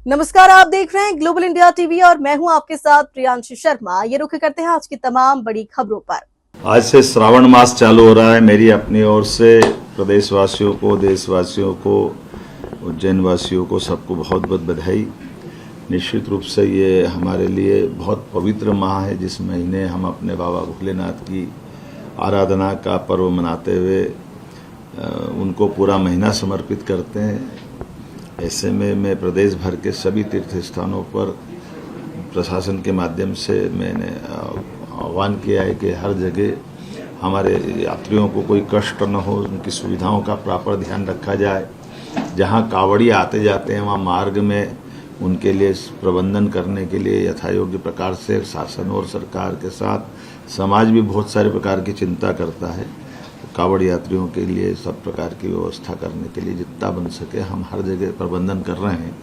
नमस्कार, आप देख रहे हैं ग्लोबल इंडिया टीवी और मैं हूं आपके साथ प्रियांशु शर्मा। ये रुख करते हैं आज की तमाम बड़ी खबरों पर। आज से श्रावण मास चालू हो रहा है। मेरी अपनी ओर से प्रदेशवासियों को, देशवासियों को, उज्जैन वासियों को सबको बहुत बहुत बधाई। निश्चित रूप से ये हमारे लिए बहुत पवित्र माह है, जिस महीने हम अपने बाबा भोलेनाथ की आराधना का पर्व मनाते हुए उनको पूरा महीना समर्पित करते हैं। ऐसे में मैं प्रदेश भर के सभी तीर्थ स्थानों पर प्रशासन के माध्यम से मैंने आह्वान किया है कि हर जगह हमारे यात्रियों को कोई कष्ट न हो, उनकी सुविधाओं का प्रॉपर ध्यान रखा जाए। जहां कावड़ी आते जाते हैं वहां मार्ग में उनके लिए प्रबंधन करने के लिए यथायोग्य प्रकार से शासन और सरकार के साथ समाज भी बहुत सारे प्रकार की चिंता करता है। कावड़ यात्रियों के लिए सब प्रकार की व्यवस्था करने के लिए जितना बन सके हम हर जगह प्रबंधन कर रहे हैं।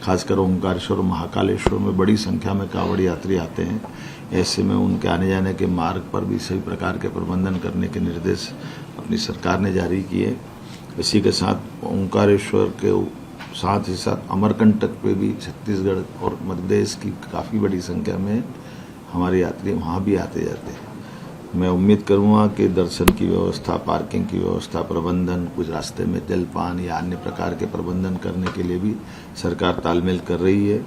खासकर ओंकारेश्वर और महाकालेश्वर में बड़ी संख्या में कावड़ यात्री आते हैं। ऐसे में उनके आने जाने के मार्ग पर भी सभी प्रकार के प्रबंधन करने के निर्देश अपनी सरकार ने जारी किए। इसी के साथ ओंकारेश्वर के साथ ही साथ अमरकंटक पे भी छत्तीसगढ़ और मध्य प्रदेश की काफ़ी बड़ी संख्या में हमारे यात्री वहाँ भी आते जाते हैं। मैं उम्मीद करूँगा कि दर्शन की व्यवस्था, पार्किंग की व्यवस्था, प्रबंधन, कुछ रास्ते में जलपान या अन्य प्रकार के प्रबंधन करने के लिए भी सरकार तालमेल कर रही है।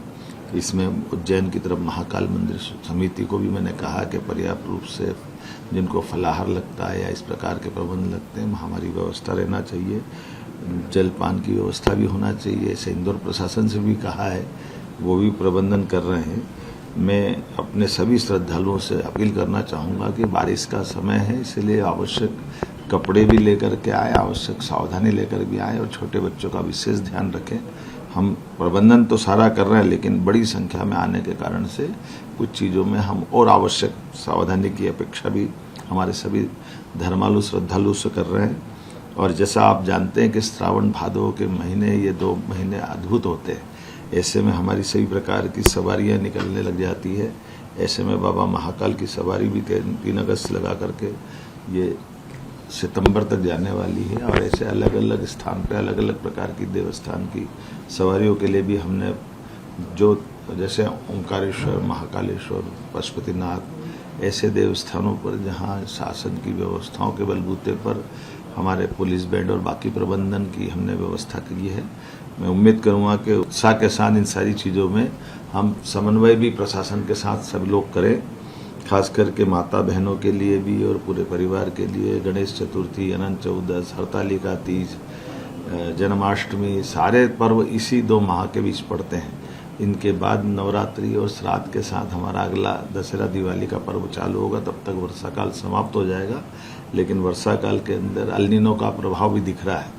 इसमें उज्जैन की तरफ महाकाल मंदिर समिति को भी मैंने कहा कि पर्याप्त रूप से जिनको फलाहार लगता है या इस प्रकार के प्रबंध लगते हैं हमारी व्यवस्था रहना चाहिए। जलपान की व्यवस्था भी होना चाहिए। ऐसे इंदौर प्रशासन से भी कहा है, वो भी प्रबंधन कर रहे हैं। मैं अपने सभी श्रद्धालुओं से अपील करना चाहूँगा कि बारिश का समय है, इसलिए आवश्यक कपड़े भी लेकर के आए, आवश्यक सावधानी लेकर भी आए और छोटे बच्चों का विशेष ध्यान रखें। हम प्रबंधन तो सारा कर रहे हैं, लेकिन बड़ी संख्या में आने के कारण से कुछ चीज़ों में हम और आवश्यक सावधानी की अपेक्षा भी हमारे सभी धर्मालु श्रद्धालु से कर रहे हैं। और जैसा आप जानते हैं कि श्रावण भादव के महीने, ये 2 महीने अद्भुत होते हैं। ऐसे में हमारी सभी प्रकार की सवारियां निकलने लग जाती है। ऐसे में बाबा महाकाल की सवारी भी 3 अगस्त लगा करके ये सितंबर तक जाने वाली है। और ऐसे अलग अलग स्थान पे अलग अलग प्रकार की देवस्थान की सवारियों के लिए भी हमने जो जैसे ओंकारेश्वर, महाकालेश्वर, पशुपतिनाथ ऐसे देवस्थानों पर जहाँ शासन की व्यवस्थाओं के बलबूते पर हमारे पुलिस बैंड और बाकी प्रबंधन की हमने व्यवस्था की है। मैं उम्मीद करूंगा कि उत्साह के साथ इन सारी चीज़ों में हम समन्वय भी प्रशासन के साथ सब लोग करें। खास करके माता बहनों के लिए भी और पूरे परिवार के लिए गणेश चतुर्थी, अनंत चौदस, हरतालिका तीज, जन्माष्टमी सारे पर्व इसी 2 माह के बीच पड़ते हैं। इनके बाद नवरात्रि और श्राद्ध के साथ हमारा अगला दशहरा दिवाली का पर्व चालू होगा। तब तक वर्षा काल समाप्त हो जाएगा, लेकिन वर्षा काल के अंदर अल नीनो का प्रभाव भी दिख रहा है।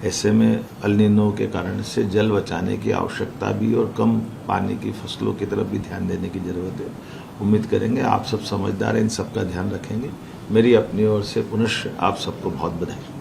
ऐसे में अल नीनो के कारण से जल बचाने की आवश्यकता भी और कम पानी की फसलों की तरफ भी ध्यान देने की जरूरत है। उम्मीद करेंगे आप सब समझदार हैं, इन सब का ध्यान रखेंगे। मेरी अपनी ओर से पुनः आप सबको बहुत बधाई।